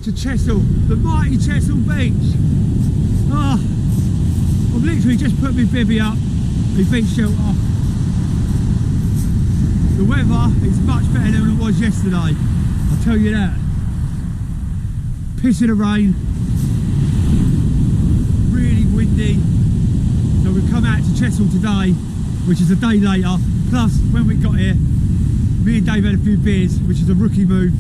to Chessel, the mighty Chessel beach. Oh, I've literally just put my bivvy up, my beach shelter. The weather is much better than it was yesterday, I'll tell you that. Pissing of rain, really windy. So we've come out to Chesil today, which is a day later. Plus, when we got here, me and Dave had a few beers, which is a rookie move.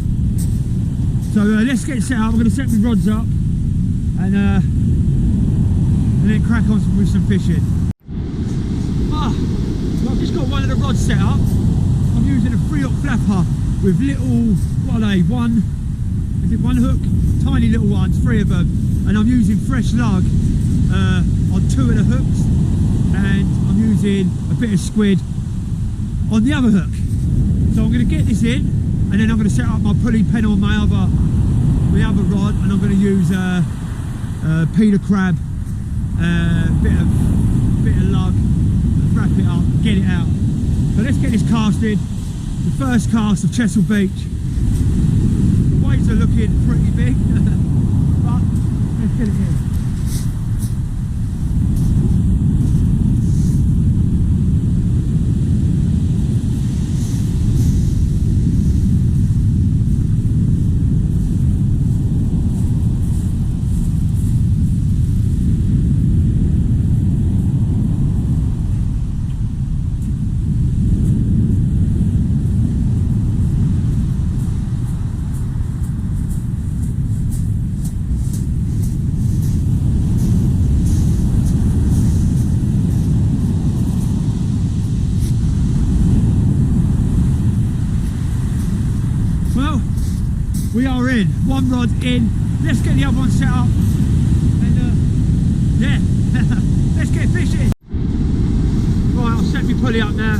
So let's get set up. I'm going to set my rods up and then crack on with some fishing. So I've just got one of the rods set up. I'm using a 3-hook flapper with little, what are they, one hook? Tiny little ones, 3 of them. And I'm using fresh lug on 2 of the hooks, and I'm using a bit of squid on the other hook. So I'm going to get this in, and then I'm going to set up my pulley pen on my other rod, and I'm going to use Peter crab, bit of lug, wrap it up, get it out. So let's get this casted. The first cast of Chesil Beach. The waves are looking pretty big, but let's get it in. We are in, one rod in. Let's get the other one set up and yeah, let's get fishing. Right, I'll set my pulley up now.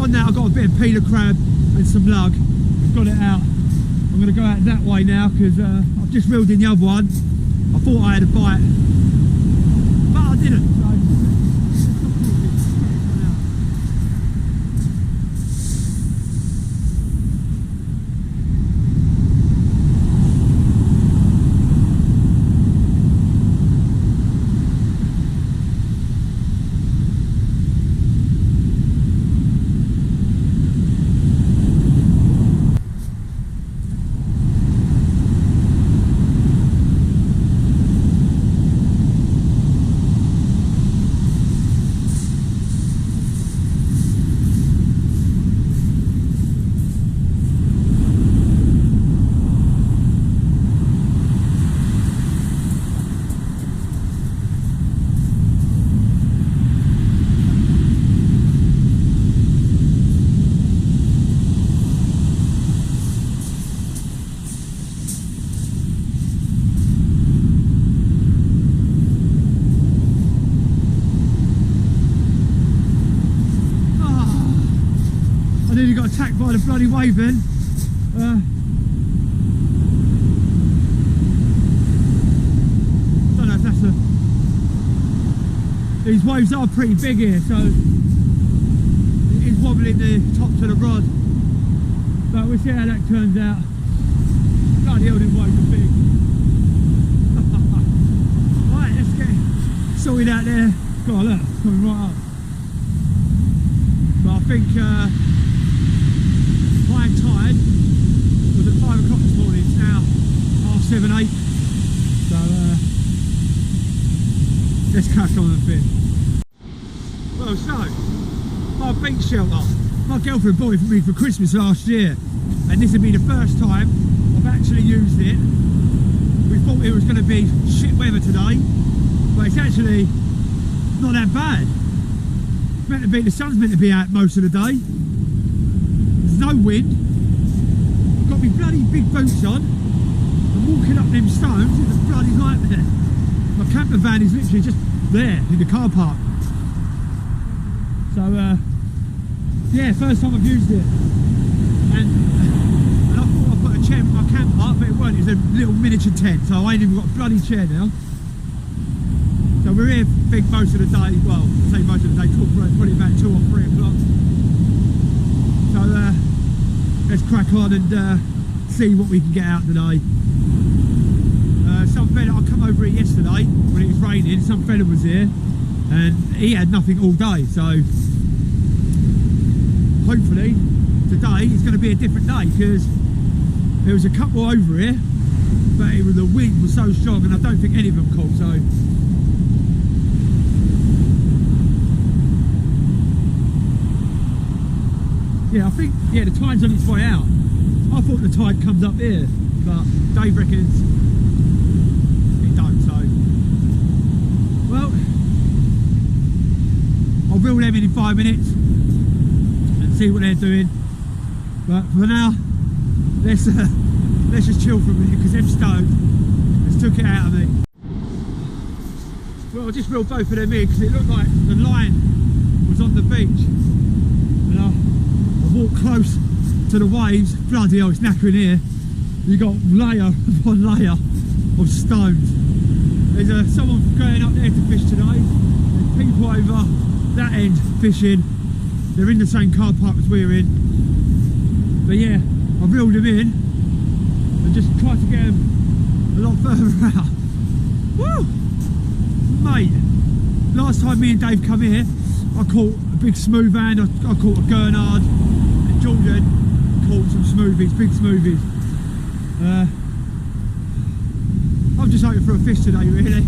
On that I've got a bit of peeler crab and some lug. I've got it out. I'm going to go out that way now because I've just reeled in the other one. I thought I had a bite, but I didn't. So nearly got attacked by the bloody wave then. Don't know if that's these waves are pretty big here, so it is wobbling the top to the rod. But we'll see how that turns out. Bloody hell, them waves are big. Right, let's get sorted out there. God, look, it's coming right up. But I think high tide was at 5 o'clock this morning. It's now 7:30, 8. So let's crack on and fish. Well, so my beach shelter, my girlfriend bought it for me for Christmas last year, and this would be the first time I've actually used it. We thought it was going to be shit weather today, but it's actually not that bad. It's meant to be, the sun's meant to be out most of the day. There's no wind. I've got my bloody big boots on. I'm walking up them stones. It's a bloody nightmare. My camper van is literally just there in the car park. So yeah, first time I've used it. And I thought I'd put a chair in my camper, but it weren't. It's a little miniature tent, so I ain't even got a bloody chair now. So we're here, I think, most of the day. Well, I say most of the day, probably about 2 or 3 o'clock. So let's crack on and see what we can get out today. fella, I come over here yesterday when it was raining, some fella was here and he had nothing all day, so hopefully today is going to be a different day, because there was a couple over here, but the wind was so strong and I don't think any of them caught, so yeah, I think, yeah, the tide's on its way out. I thought the tide comes up here, but Dave reckons it don't, so well, I'll reel them in 5 minutes and see what they're doing, but for now let's just chill for a minute, because them stones has took it out of me. Well, I just reeled both of them in because it looked like the line was on the beach, and I walked close to the waves. Bloody hell, it's knackering here. You got layer upon layer of stones. There's someone going up there to fish today. There's people over that end fishing. They're in the same car park as we're in. But yeah, I reeled them in and just tried to get them a lot further out. Woo! Mate, last time me and Dave come here, I caught a big smooth hand, I caught a gurnard, and Jordan caught some smoothies, big smoothies. I'm just hoping for a fish today, really.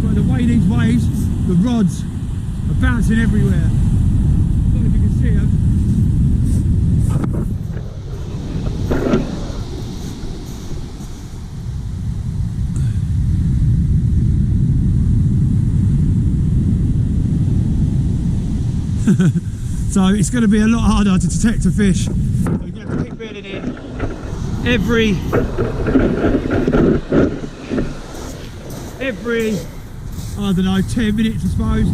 But the way these waves, the rods are bouncing everywhere. I don't know if you can see them. So it's going to be a lot harder to detect a fish. So you have to keep reeling in every I don't know, 10 minutes I suppose.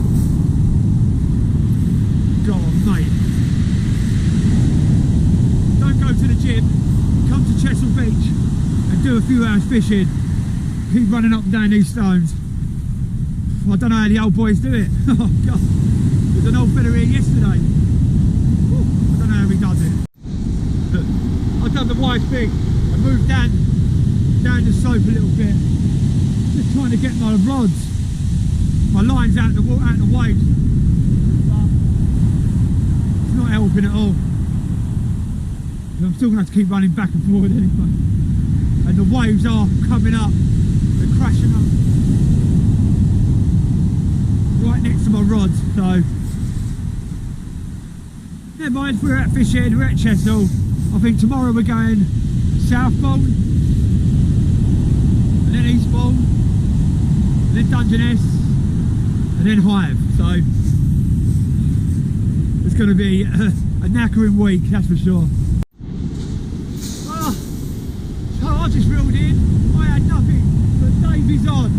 Go on, mate. Don't go to the gym, come to Chessel Beach and do a few hours fishing. Keep running up and down these stones. I don't know how the old boys do it. Oh God. There's an old fella here yesterday. Whew, I don't know how he does it. I've done the wide thing. I moved down the slope a little bit, just trying to get my rods, my lines out the waves. But it's not helping at all. I'm still going to have to keep running back and forward anyway. And the waves are coming up. They're crashing up right next to my rods. So never mind, we're at fishing, we're at Chesil. I think tomorrow we're going southbound, and then eastbound, and then Dungeness, and then Hive. So it's going to be a knackering week, that's for sure. So I just reeled in, I had nothing, but Dave is on.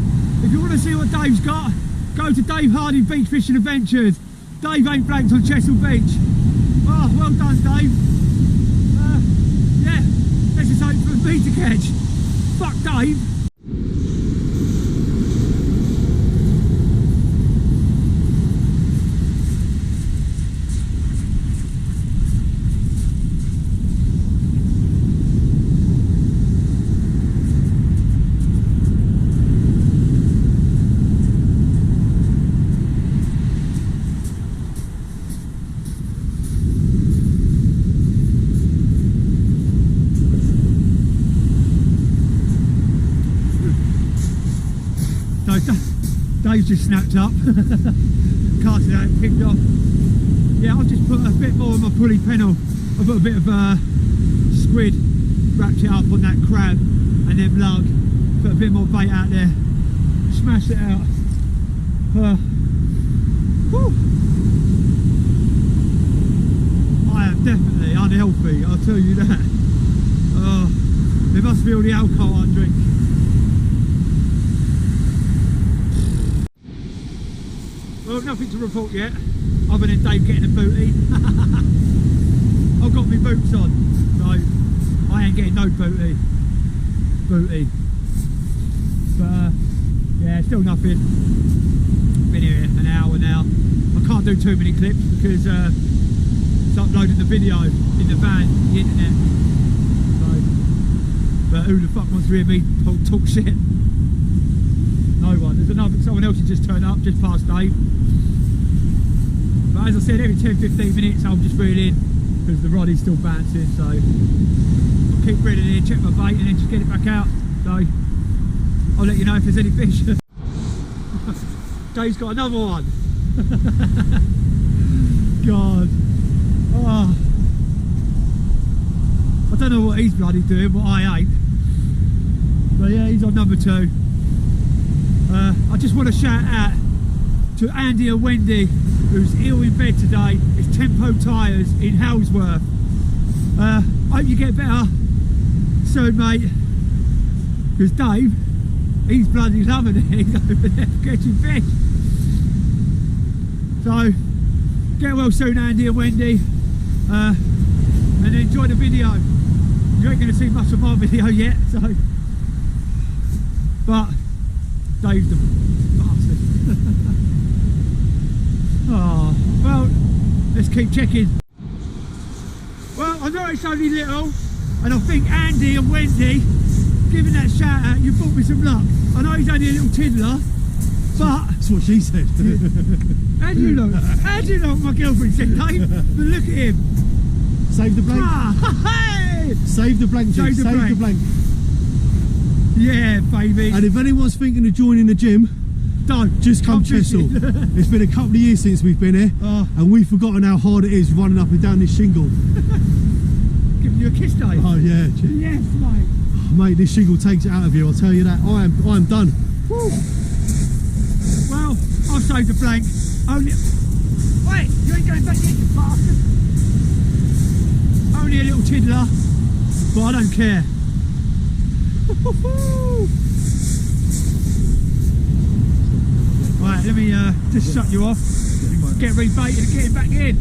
If you want to see what Dave's got, go to Dave Harding Beach Fishing Adventures. Dave ain't blanked on Chesil Beach. Oh, well done, Dave. Yeah, this is something for me to catch. Fuck Dave. Dave's just snapped up. Casted out, kicked off. Yeah, I've just put a bit more on my pulley pennel. I've got a bit of squid, wrapped it up on that crab and then lug. Put a bit more bait out there. Smash it out. Whew. I am definitely unhealthy, I'll tell you that. It must be all the alcohol I drink. Well, nothing to report yet, other than Dave getting a booty. I've got my boots on, so I ain't getting no booty. But yeah, still nothing. Been here an hour now. I can't do too many clips because it's uploading the video in the van, the internet. So But who the fuck wants to hear me talk shit? No one. There's someone else who just turned up, just past Dave. But as I said, every 10-15 minutes I'm just reeling because the rod is still bouncing, so I'll keep reeling in, check my bait and then just get it back out. So I'll let you know if there's any fish. Dave's got another one. God. Oh. I don't know what he's bloody doing, but I ain't. But yeah, he's on number 2. I just want to shout out to Andy and Wendy, who's ill in bed today. It's Tempo Tyres in Halsworth. Hope you get better soon, mate. Because Dave, he's bloody loving it. He's over there catching fish. So, get well soon, Andy and Wendy. And enjoy the video. You ain't going to see much of my video yet, so. But Dave's the bastard. Oh, well, let's keep checking. Well, I know it's only little, and I think Andy and Wendy, giving that shout out, you brought me some luck. I know he's only a little tiddler, but that's what she said. How do you know? How do you know what my girlfriend said, Dave? But look at him. Save the blank. Hey! Save the blank, G. Save the blank. Yeah, baby. And if anyone's thinking of joining the gym, don't. Just come Chessel. It's been a couple of years since we've been here, and we've forgotten how hard it is running up and down this shingle. Giving you a kiss, Dave. Oh yeah. Yes, mate. Oh, mate, this shingle takes it out of you. I'll tell you that. I am done. Woo. Well, I've saved the blank. Only. Wait, you ain't going back in, you bastard. Only a little tiddler, but I don't care. Right, let me just shut you off. Get rebaited and get it back in.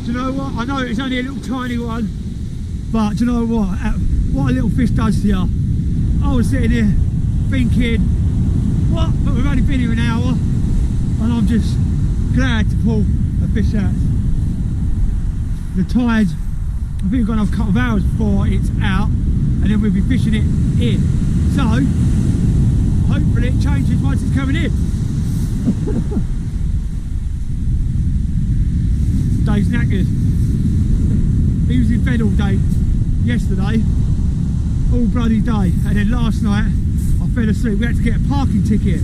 Do you know what? I know it's only a little tiny one, but do you know what? What a little fish does to you. I was sitting here thinking, what? But we've only been here an hour, and I'm just glad to pull a fish out. The tide, I think we've got another couple of hours before it's out, and then we'll be fishing it in. So, hopefully it changes once it's coming in. Dave's knackered. He was in bed all day yesterday, all bloody day, and then last night I fell asleep. We had to get a parking ticket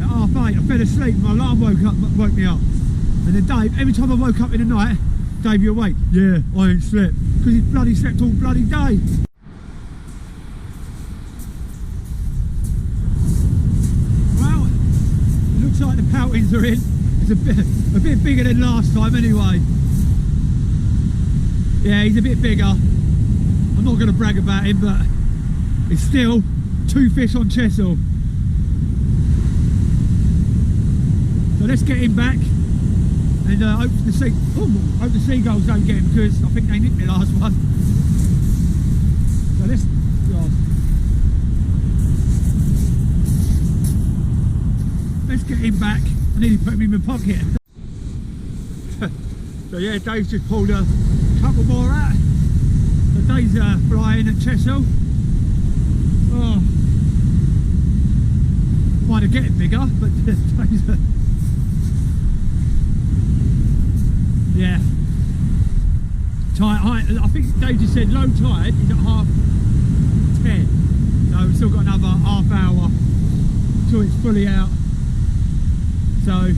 at 8:30. I fell asleep, my alarm woke me up, and then Dave, every time I woke up in the night, Dave, you awake? Yeah, I ain't slept, because he bloody slept all bloody day. Like the poutings are in. It's a bit bigger than last time anyway. Yeah, he's a bit bigger. I'm not going to brag about him, but it's still 2 fish on Chesil. So let's get him back and hope the seagulls don't get him, because I think they nicked the last one. So let's. Let's get him back. I nearly put him in my pocket. So yeah, Dave's just pulled a couple more out. So Dave's flying at Chessel. Oh, might have getting bigger, but Dave's yeah. Tide, I think Dave just said low tide is at 10:30. So we've still got another half hour till it's fully out. So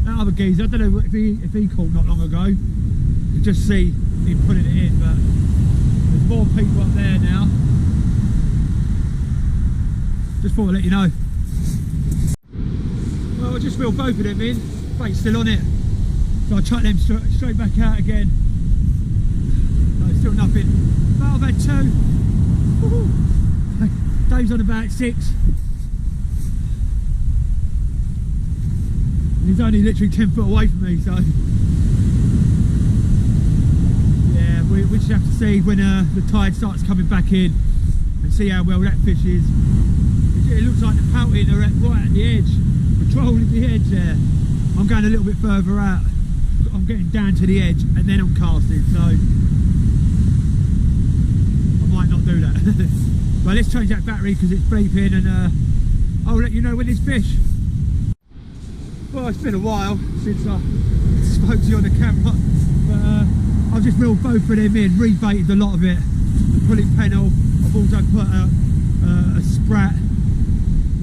that other geezer, I don't know if he caught not long ago. You just see him putting it in, but there's more people up there now. Just thought I'd let you know. Well, I just feel both of them in. Bait's still on it, so I chuck them straight back out again. No, still nothing. But I've had 2. Dave's on about 6. He's only literally 10 foot away from me, so yeah, we just have to see when the tide starts coming back in and see how well that fish is. It looks like the pouting are right at the edge, patrolling the edge there. I'm going a little bit further out. I'm getting down to the edge and then I'm casting, so I might not do that. But let's change that battery because it's beeping, and I'll let you know when it's fish. Well, it's been a while since I spoke to you on the camera, but I've just reeled both of them in, rebaited a lot of it, the pulling pennel. I've also put a sprat,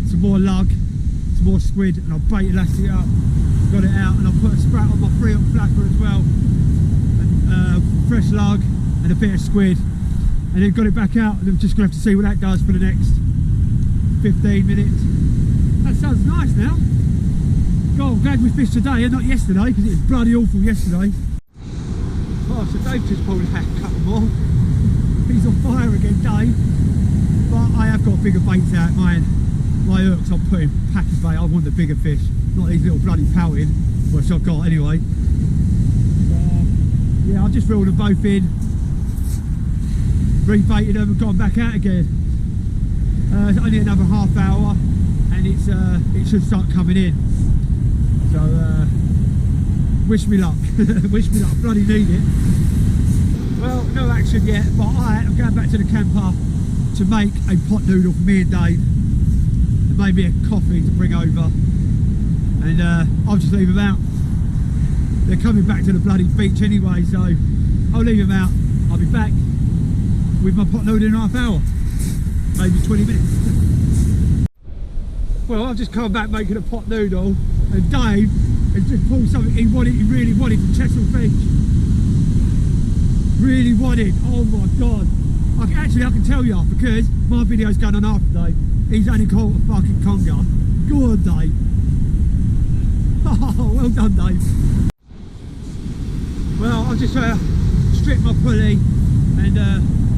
some more lug, some more squid, and I've baited elastic up, got it out, and I've put a sprat on my 3-hook flapper as well, and fresh lug and a bit of squid, and then got it back out, and I'm just going to have to see what that does for the next 15 minutes. That sounds nice now. God, I'm glad we fished today and not yesterday, because it was bloody awful yesterday. Oh, so Dave just pulled out a couple more. He's on fire again, Dave. But I have got bigger baits out. My hooks I'm putting package bait. I want the bigger fish, not these little bloody pouting, which I've got anyway. Yeah, I've just reeled them both in, rebaited them and got them back out again. It's only another half hour and it should start coming in. So wish me luck. Wish me luck. I bloody need it. Well, no action yet, but I'm going back to the camper to make a pot noodle for me and Dave, and maybe a coffee to bring over, and I'll just leave them out. They're coming back to the bloody beach anyway, so I'll leave them out. I'll be back with my pot noodle in half hour, maybe 20 minutes. Well, I've just come back making a pot noodle, and Dave has just pulled something he really wanted from Chesil Beach. Really wanted. Oh my god. I can tell you, because my video's going on after Dave. He's only caught a fucking conger. Go on, Dave. Oh, well done, Dave. Well, I've just stripped my pulley, and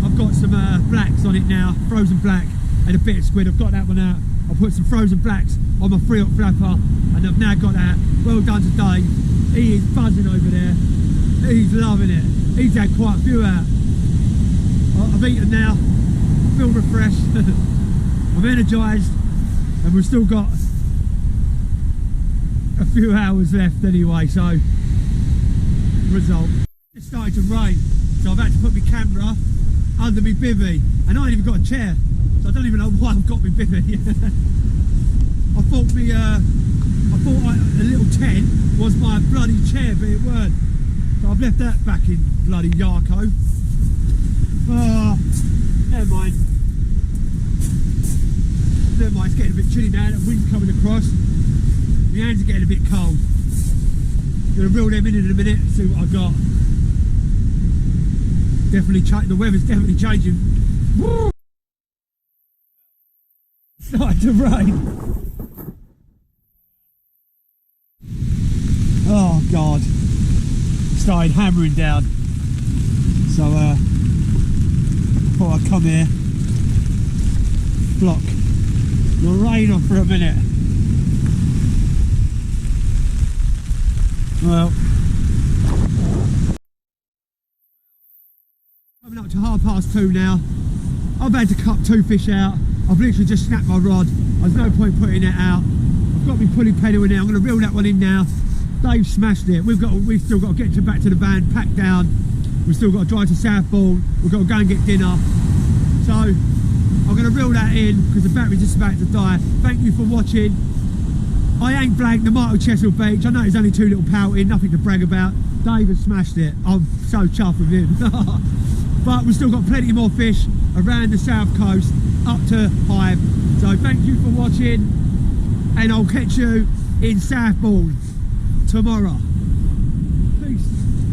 I've got some blacks on it now, frozen black, and a bit of squid. I've got that one out. I put some frozen blacks on my 3-hook flapper, and I've now got that. Well done to Dave. He is buzzing over there. He's loving it. He's had quite a few out. I've eaten now. I feel refreshed. I'm energised, and we've still got a few hours left anyway. So, result. It started to rain, so I've had to put my camera under my bivvy, and I ain't even got a chair, so I don't even know why I've got my bivvy. I thought a little tent was my bloody chair, but it weren't. So I've left that back in bloody Yarko. Oh, never mind. Never mind, it's getting a bit chilly now, the wind's coming across. My hands are getting a bit cold. Gonna reel them in a minute and see what I've got. The weather's definitely changing. Woo! It's starting to rain. Oh god. Started hammering down. So I thought I'd come here, block the rain off for a minute. Well, coming up to 2:30 now. I've had to cut 2 fish out. I've literally just snapped my rod. There's no point putting it out. I've got my pulley pedal in there. I'm going to reel that one in now. Dave smashed it. We've still got to get back to the van, pack down. We've still got to drive to Southbourne. We've got to go and get dinner. So I'm going to reel that in because the battery's just about to die. Thank you for watching. I ain't blanked the Martel Chesil Beach. I know it's only 2 little pouting, nothing to brag about. Dave has smashed it. I'm so chuffed with him. But we've still got plenty more fish around the south coast up to Hive. So thank you for watching, and I'll catch you in Southbourne tomorrow. Peace.